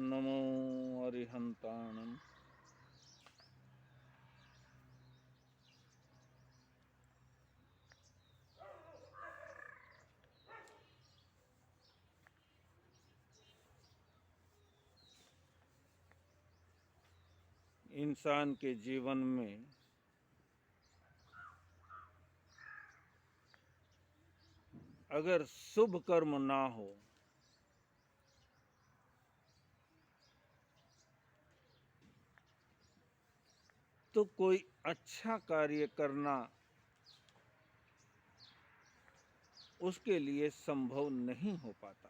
नमो अरिहंताणं। इंसान के जीवन में अगर शुभ कर्म ना हो तो कोई अच्छा कार्य करना उसके लिए संभव नहीं हो पाता।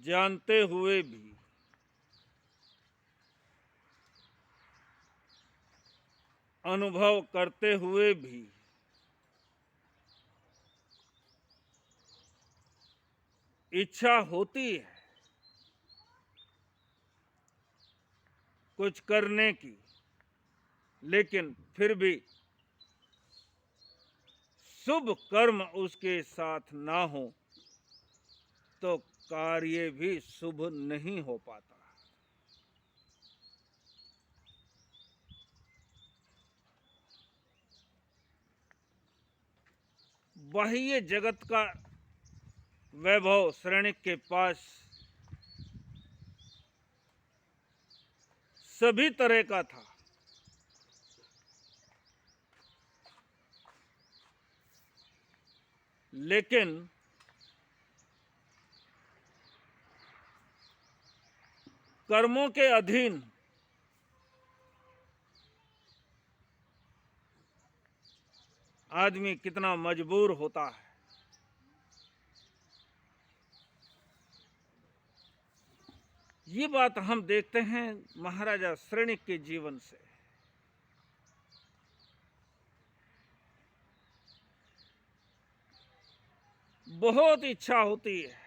जानते हुए भी अनुभव करते हुए भी इच्छा होती है कुछ करने की, लेकिन फिर भी शुभ कर्म उसके साथ ना हो तो कार्य भी शुभ नहीं हो पाता। बाह्य जगत का वैभव श्रेणिक के पास सभी तरह का था, लेकिन कर्मों के अधीन आदमी कितना मजबूर होता है। ये बात हम देखते हैं महाराजा श्रेणिक के जीवन से। बहुत इच्छा होती है,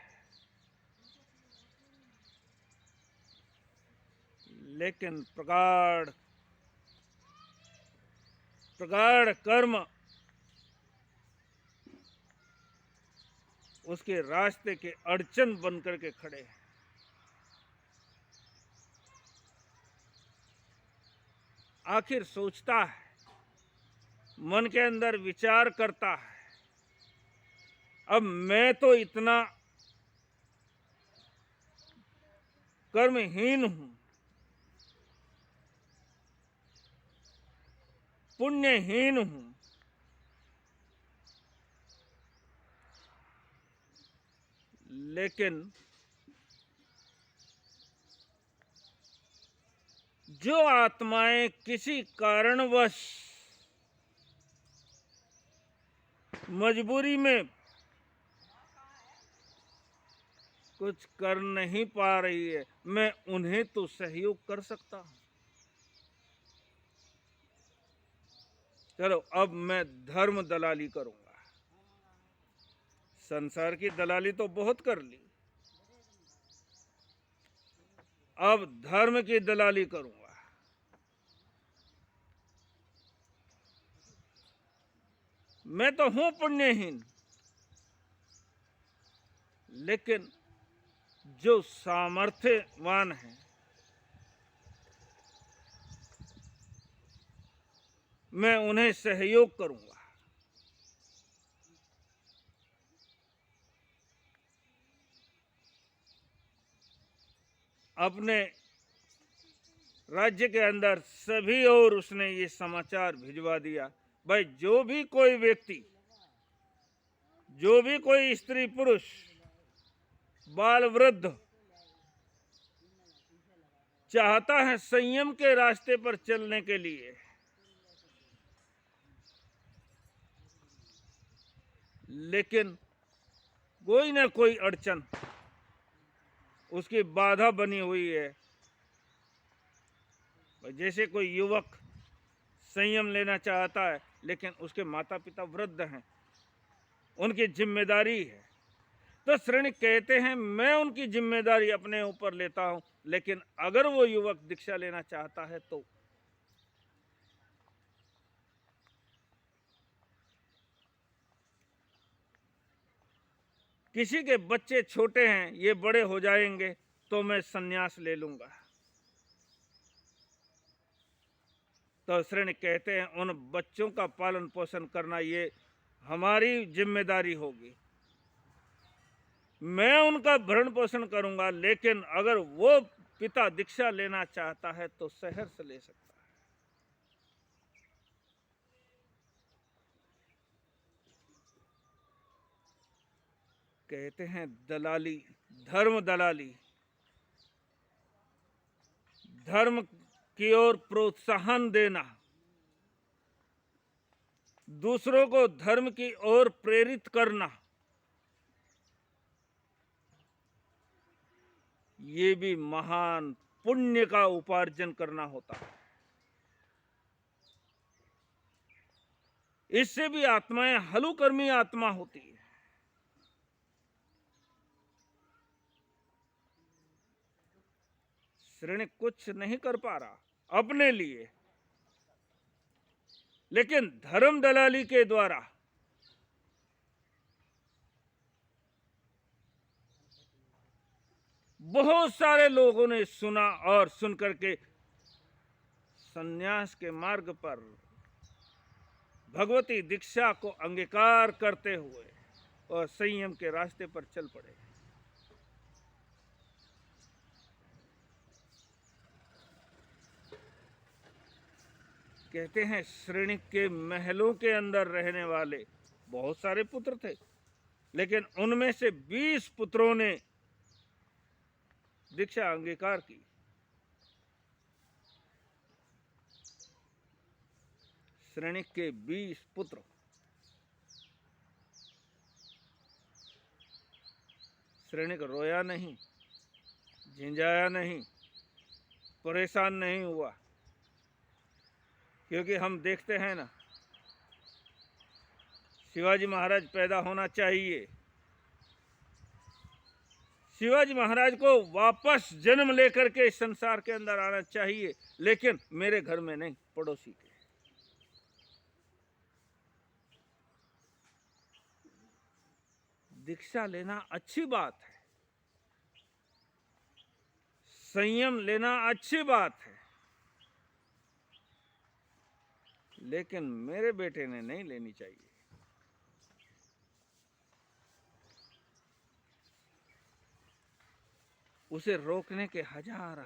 लेकिन प्रगाढ़ कर्म उसके रास्ते के अड़चन बनकर के खड़े हैं। आखिर सोचता है, मन के अंदर विचार करता है, अब मैं तो इतना कर्महीन हूं, पुण्यहीन हूं, लेकिन जो आत्माएं किसी कारणवश मजबूरी में कुछ कर नहीं पा रही है, मैं उन्हें तो सहयोग कर सकता हूं। चलो अब मैं धर्म दलाली करूंगा। संसार की दलाली तो बहुत कर ली, अब धर्म की दलाली करूंगा। मैं तो हूं पुण्यहीन, लेकिन जो सामर्थ्यवान है मैं उन्हें सहयोग करूंगा। अपने राज्य के अंदर सभी और उसने ये समाचार भिजवा दिया, भाई जो भी कोई व्यक्ति, जो भी कोई स्त्री पुरुष, बाल वृद्ध चाहता है संयम के रास्ते पर चलने के लिए, लेकिन कोई ना कोई अड़चन उसकी बाधा बनी हुई है। जैसे कोई युवक संयम लेना चाहता है, लेकिन उसके माता पिता वृद्ध हैं, उनकी जिम्मेदारी है, तो श्रेणिक कहते हैं मैं उनकी जिम्मेदारी अपने ऊपर लेता हूं, लेकिन अगर वो युवक दीक्षा लेना चाहता है तो किसी के बच्चे छोटे हैं, ये बड़े हो जाएंगे तो मैं संन्यास ले लूंगा। तो श्रेणी कहते हैं उन बच्चों का पालन पोषण करना ये हमारी जिम्मेदारी होगी। मैं उनका भरण पोषण करूंगा, लेकिन अगर वो पिता दीक्षा लेना चाहता है तो शहर से ले सकता है। कहते हैं दलाली, धर्म दलाली, धर्म की ओर प्रोत्साहन देना, दूसरों को धर्म की ओर प्रेरित करना, ये भी महान पुण्य का उपार्जन करना होता है। इससे भी आत्माएं हलुकर्मी आत्मा होती है। श्रेणी कुछ नहीं कर पा रहा अपने लिए, लेकिन धर्म दलाली के द्वारा बहुत सारे लोगों ने सुना और सुनकर के संन्यास के मार्ग पर भगवती दीक्षा को अंगीकार करते हुए और संयम के रास्ते पर चल पड़े। कहते हैं श्रेणी के महलों के अंदर रहने वाले बहुत सारे पुत्र थे, लेकिन उनमें से 20 पुत्रों ने दीक्षा अंगीकार की। श्रेणी के 20 पुत्र। श्रेणी को रोया नहीं, झिंझाया नहीं, परेशान नहीं हुआ, क्योंकि हम देखते हैं ना, शिवाजी महाराज पैदा होना चाहिए, शिवाजी महाराज को वापस जन्म लेकर के संसार के अंदर आना चाहिए, लेकिन मेरे घर में नहीं, पड़ोसी के। दीक्षा लेना अच्छी बात है, संयम लेना अच्छी बात है, लेकिन मेरे बेटे ने नहीं लेनी चाहिए। उसे रोकने के हजार,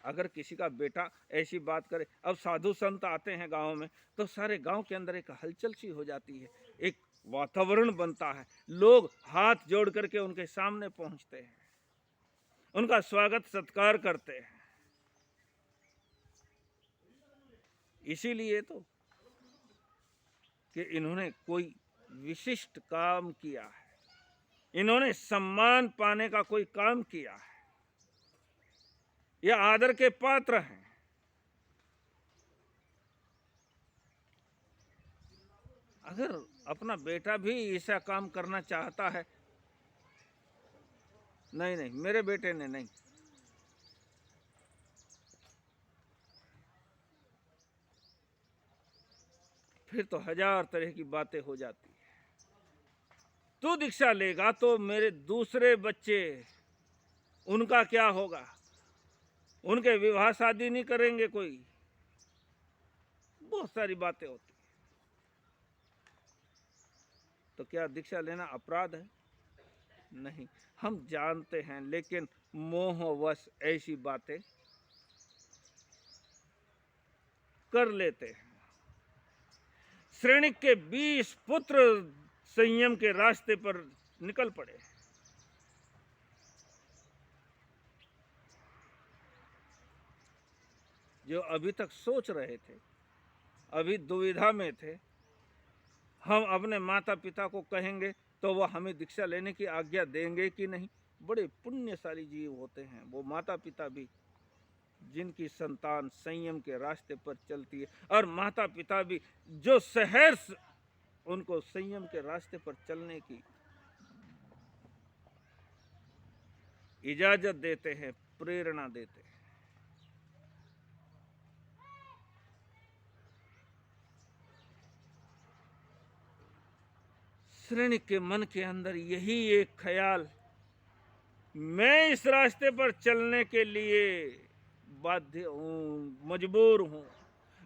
अगर किसी का बेटा ऐसी बात करे, अब साधु संत आते हैं गांव में तो सारे गांव के अंदर एक हलचल सी हो जाती है, एक वातावरण बनता है, लोग हाथ जोड़ करके उनके सामने पहुंचते हैं, उनका स्वागत सत्कार करते हैं। इसीलिए तो कि इन्होंने कोई विशिष्ट काम किया है, इन्होंने सम्मान पाने का कोई काम किया है, ये आदर के पात्र हैं। अगर अपना बेटा भी ऐसा काम करना चाहता है, नहीं, मेरे बेटे ने नहीं, फिर तो हजार तरह की बातें हो जाती है। तू दीक्षा लेगा तो मेरे दूसरे बच्चे, उनका क्या होगा, उनके विवाह शादी नहीं करेंगे कोई, बहुत सारी बातें होती। तो क्या दीक्षा लेना अपराध है? नहीं, हम जानते हैं, लेकिन मोहवश ऐसी बातें कर लेते हैं। श्रेणी के 20 पुत्र संयम के रास्ते पर निकल पड़े। जो अभी तक सोच रहे थे, अभी दुविधा में थे, हम अपने माता पिता को कहेंगे तो वह हमें दीक्षा लेने की आज्ञा देंगे कि नहीं। बड़े पुण्यशाली जीव होते हैं वो माता पिता भी, जिनकी संतान संयम के रास्ते पर चलती है, और माता पिता भी जो सहर्ष उनको संयम के रास्ते पर चलने की इजाजत देते हैं, प्रेरणा देते हैं। सैनिक के मन के अंदर यही एक ख्याल, मैं इस रास्ते पर चलने के लिए बाध्य हूँ, मजबूर हूँ,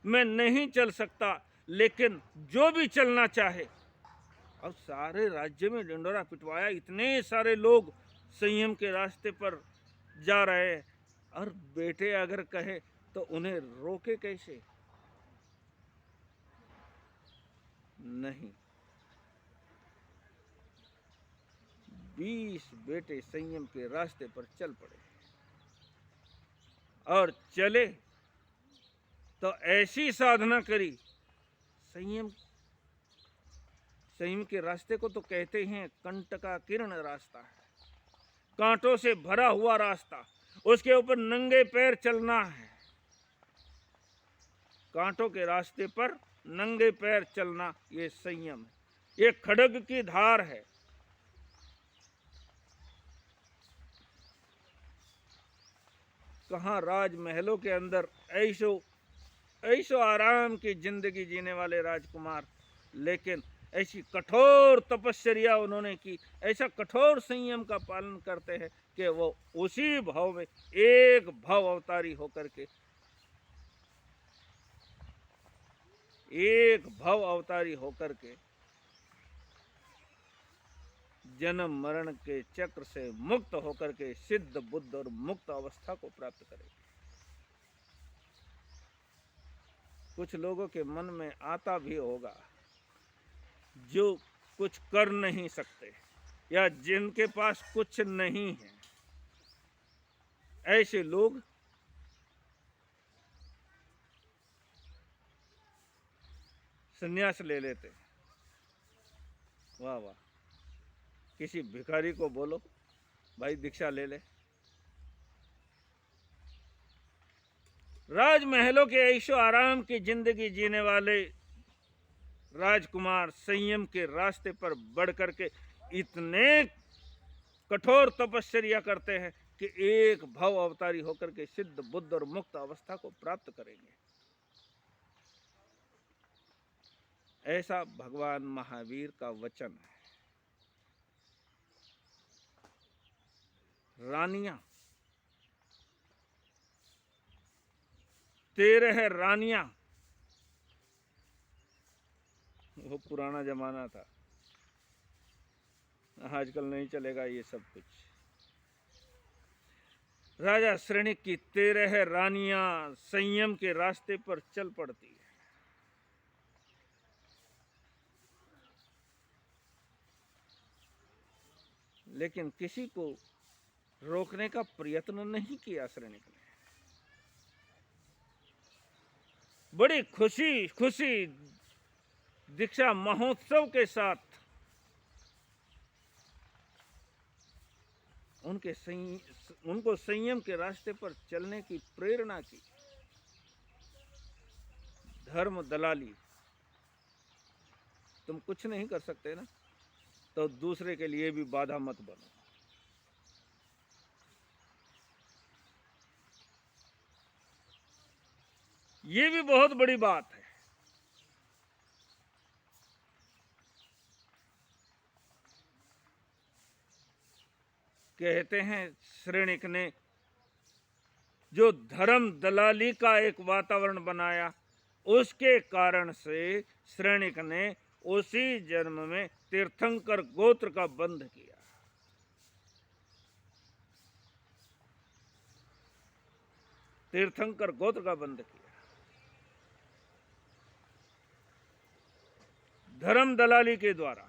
मैं नहीं चल सकता, लेकिन जो भी चलना चाहे। अब सारे राज्य में ढिंढोरा पिटवाया, इतने सारे लोग संयम के रास्ते पर जा रहे हैं, और बेटे अगर कहे तो उन्हें रोके कैसे? नहीं, 20 बेटे संयम के रास्ते पर चल पड़े, और चले तो ऐसी साधना करी। संयम के रास्ते को तो कहते हैं कंटका किरण रास्ता है, कांटों से भरा हुआ रास्ता, उसके ऊपर नंगे पैर चलना है। कांटों के रास्ते पर नंगे पैर चलना, ये संयम है, ये खड्ग की धार है। कहाँ राजमहलों के अंदर ऐशो आराम की जिंदगी जीने वाले राजकुमार, लेकिन ऐसी कठोर तपस्या उन्होंने की, ऐसा कठोर संयम का पालन करते हैं कि वो उसी भाव में एक भाव अवतारी होकर के, जन्म मरण के चक्र से मुक्त होकर के सिद्ध बुद्ध और मुक्त अवस्था को प्राप्त करेंगे। कुछ लोगों के मन में आता भी होगा जो कुछ कर नहीं सकते या जिनके पास कुछ नहीं है, ऐसे लोग संन्यास ले लेते। वाह वाह, किसी भिखारी को बोलो भाई दीक्षा ले ले। राजमहलों के ऐशो आराम की जिंदगी जीने वाले राजकुमार संयम के रास्ते पर बढ़ करके इतने कठोर तपस्या करते हैं कि एक भव अवतारी होकर के सिद्ध बुद्ध और मुक्त अवस्था को प्राप्त करेंगे। ऐसा भगवान महावीर का वचन है। रानियां, 13 रानियां, वो पुराना जमाना था, आजकल नहीं चलेगा ये सब कुछ। राजा श्रेणिक की 13 रानियां संयम के रास्ते पर चल पड़ती है, लेकिन किसी को रोकने का प्रयत्न नहीं किया श्रेणिक ने। बड़ी खुशी दीक्षा महोत्सव के साथ उनको संयम के रास्ते पर चलने की प्रेरणा की। धर्म दलाली, तुम कुछ नहीं कर सकते ना, तो दूसरे के लिए भी बाधा मत बनो। ये भी बहुत बड़ी बात है। कहते हैं श्रेणिक ने जो धर्म दलाली का एक वातावरण बनाया, उसके कारण से श्रेणिक ने उसी जन्म में तीर्थंकर गोत्र का बंध किया। तीर्थंकर गोत्र का बंध किया। धर्म दलाली के द्वारा।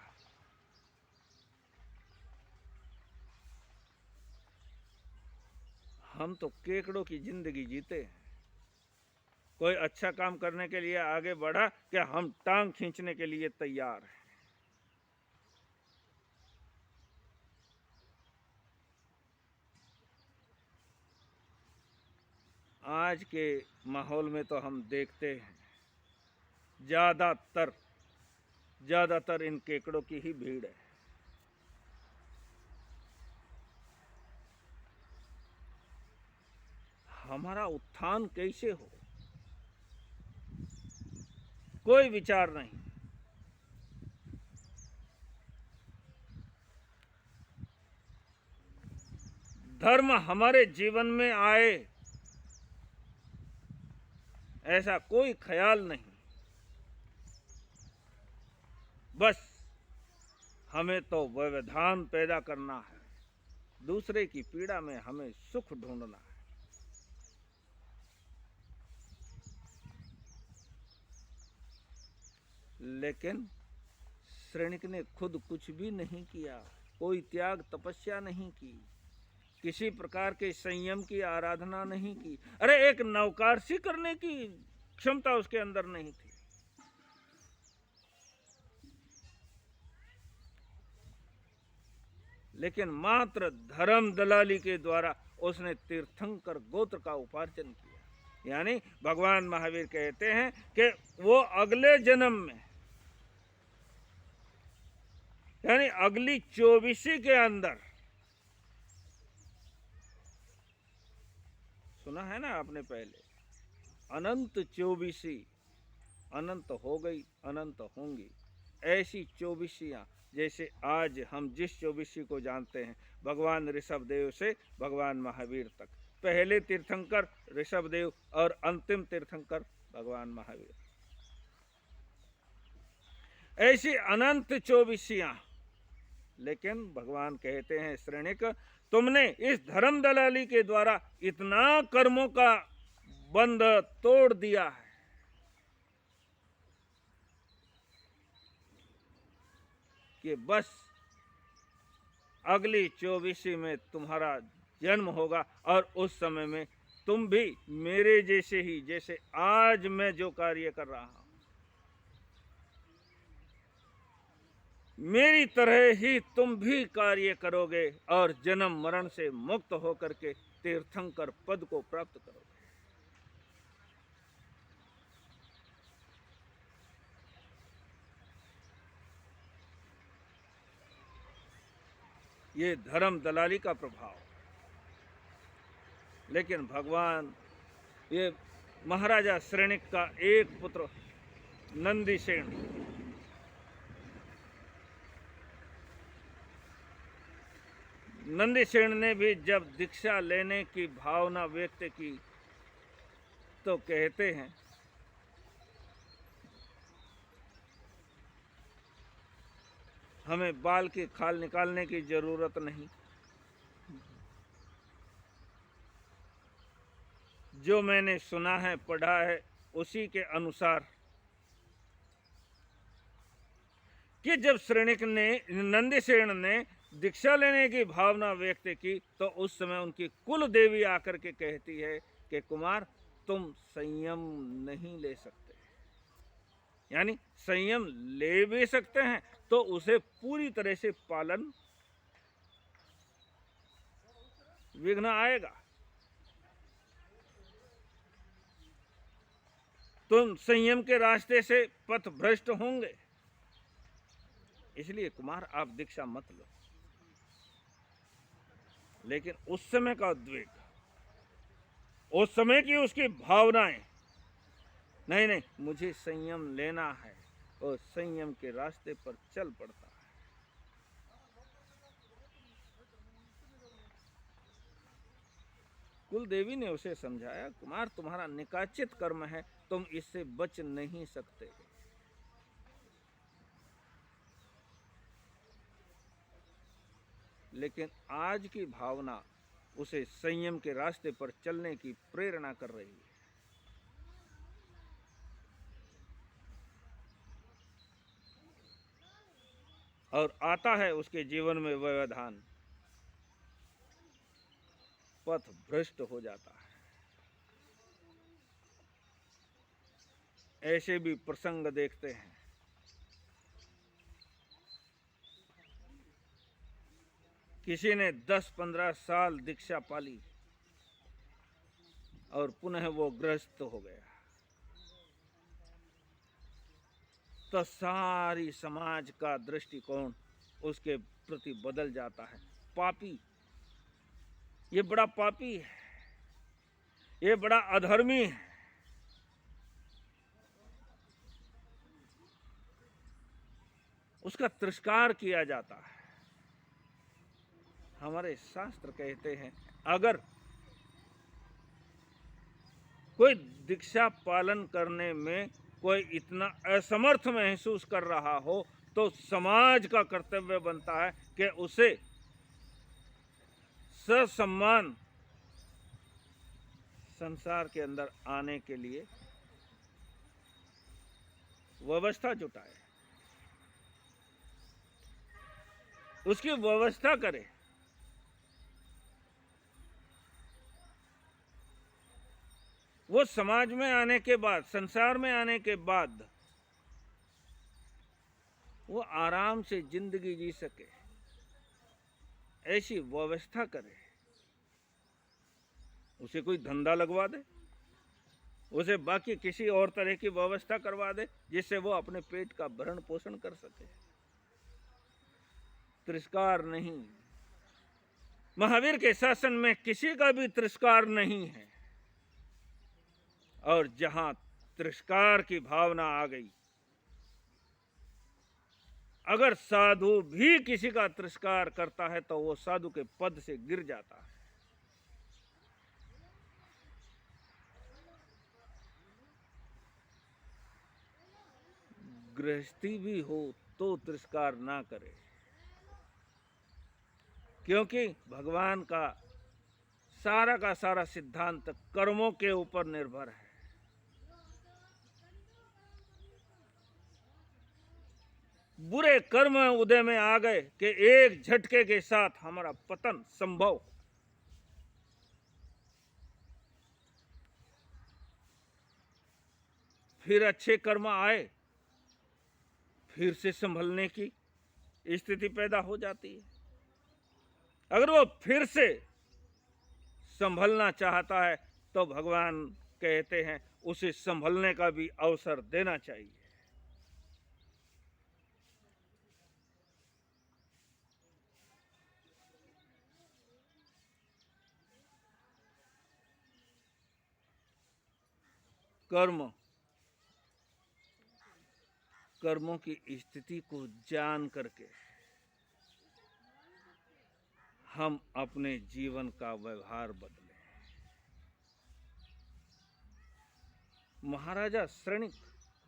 हम तो केकड़ों की जिंदगी जीते हैं। कोई अच्छा काम करने के लिए आगे बढ़ा क्या हम टांग खींचने के लिए तैयार हैं। आज के माहौल में तो हम देखते हैं ज्यादातर इन केकड़ों की ही भीड़ है। हमारा उत्थान कैसे हो, कोई विचार नहीं। धर्म हमारे जीवन में आए ऐसा कोई ख्याल नहीं। बस हमें तो व्यवधान पैदा करना है, दूसरे की पीड़ा में हमें सुख ढूंढना है। लेकिन श्रेणिक ने खुद कुछ भी नहीं किया, कोई त्याग तपस्या नहीं की, किसी प्रकार के संयम की आराधना नहीं की। अरे एक नौकारसी करने की क्षमता उसके अंदर नहीं थी। लेकिन मात्र धर्म दलाली के द्वारा उसने तीर्थंकर गोत्र का उपार्जन किया। यानी भगवान महावीर कहते हैं कि वो अगले जन्म में, यानी अगली 24 के अंदर, सुना है ना आपने पहले, अनंत 24, अनंत हो गई, अनंत होंगी। ऐसी 24 जैसे आज हम जिस 24 को जानते हैं, भगवान ऋषभ देव से भगवान महावीर तक, पहले तीर्थंकर ऋषभ देव और अंतिम तीर्थंकर भगवान महावीर, ऐसी अनंत 24। लेकिन भगवान कहते हैं श्रेणिक, तुमने इस धर्म दलाली के द्वारा इतना कर्मों का बंध तोड़ दिया है कि बस अगली 24 में तुम्हारा जन्म होगा और उस समय में तुम भी मेरे जैसे ही, जैसे आज मैं जो कार्य कर रहा हूं, मेरी तरह ही तुम भी कार्य करोगे और जन्म मरण से मुक्त होकर के तीर्थंकर पद को प्राप्त करोगे। ये धर्म दलाली का प्रभाव। लेकिन भगवान, ये महाराजा श्रेणिक का एक पुत्र नंदीसेन, नंदीसेन ने भी जब दीक्षा लेने की भावना व्यक्त की तो कहते हैं, हमें बाल की खाल निकालने की जरूरत नहीं, जो मैंने सुना है पढ़ा है उसी के अनुसार, कि जब श्रेणिक ने, नंदीसेन ने दीक्षा लेने की भावना व्यक्त की तो उस समय उनकी कुल देवी आकर के कहती है कि कुमार तुम संयम नहीं ले सकते, यानी संयम ले भी सकते हैं तो उसे पूरी तरह से पालन विघ्न आएगा, तुम संयम के रास्ते से पथ भ्रष्ट होंगे, इसलिए कुमार आप दीक्षा मत लो। लेकिन उस समय का उद्वेग, उस समय की उसकी भावनाएं, नहीं नहीं मुझे संयम लेना है, और संयम के रास्ते पर चल पड़ता है। कुल देवी ने उसे समझाया, कुमार तुम्हारा निकाचित कर्म है, तुम इससे बच नहीं सकते। लेकिन आज की भावना उसे संयम के रास्ते पर चलने की प्रेरणा कर रही है। और आता है उसके जीवन में व्यवधान, पथ भ्रष्ट हो जाता है। ऐसे भी प्रसंग देखते हैं। किसी ने 10-15 साल दीक्षा पाली और पुनः वो ग्रस्त हो गया, तो सारी समाज का दृष्टिकोण उसके प्रति बदल जाता है। पापी, ये बड़ा पापी है, ये बड़ा अधर्मी है। उसका तिरस्कार किया जाता है। हमारे शास्त्र कहते हैं अगर कोई दीक्षा पालन करने में कोई इतना असमर्थ महसूस कर रहा हो तो समाज का कर्तव्य बनता है कि उसे ससम्मान संसार के अंदर आने के लिए व्यवस्था जुटाए, उसकी व्यवस्था करे। वो समाज में आने के बाद, संसार में आने के बाद वो आराम से जिंदगी जी सके, ऐसी व्यवस्था करे। उसे कोई धंधा लगवा दे, उसे बाकी किसी और तरह की व्यवस्था करवा दे जिससे वो अपने पेट का भरण पोषण कर सके। तिरस्कार नहीं, महावीर के शासन में किसी का भी तिरस्कार नहीं है। और जहां तिरस्कार की भावना आ गई, अगर साधु भी किसी का तिरस्कार करता है तो वो साधु के पद से गिर जाता है। गृहस्थी भी हो तो तिरस्कार ना करे, क्योंकि भगवान का सारा सिद्धांत कर्मों के ऊपर निर्भर है। बुरे कर्म उदय में आ गए कि एक झटके के साथ हमारा पतन संभव। फिर अच्छे कर्म आए, फिर से संभलने की स्थिति पैदा हो जाती है। अगर वो फिर से संभलना चाहता है तो भगवान कहते हैं उसे संभलने का भी अवसर देना चाहिए। कर्मों की स्थिति को जान करके हम अपने जीवन का व्यवहार बदलें। महाराजा श्रेणिक,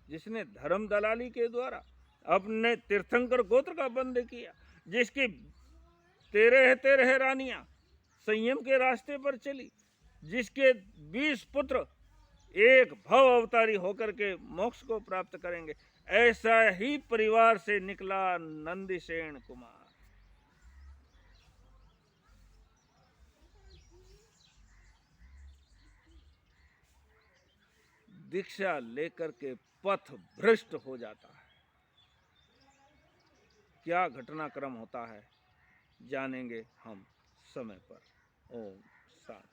जिसने धर्म दलाली के द्वारा अपने तीर्थंकर गोत्र का बंद किया, जिसकी 13 रानियां संयम के रास्ते पर चली, जिसके 20 पुत्र एक भव अवतारी होकर के मोक्ष को प्राप्त करेंगे, ऐसा ही परिवार से निकला नंदीसेन कुमार। दीक्षा लेकर के पथ भ्रष्ट हो जाता है। क्या घटनाक्रम होता है जानेंगे हम समय पर। ओम शांति।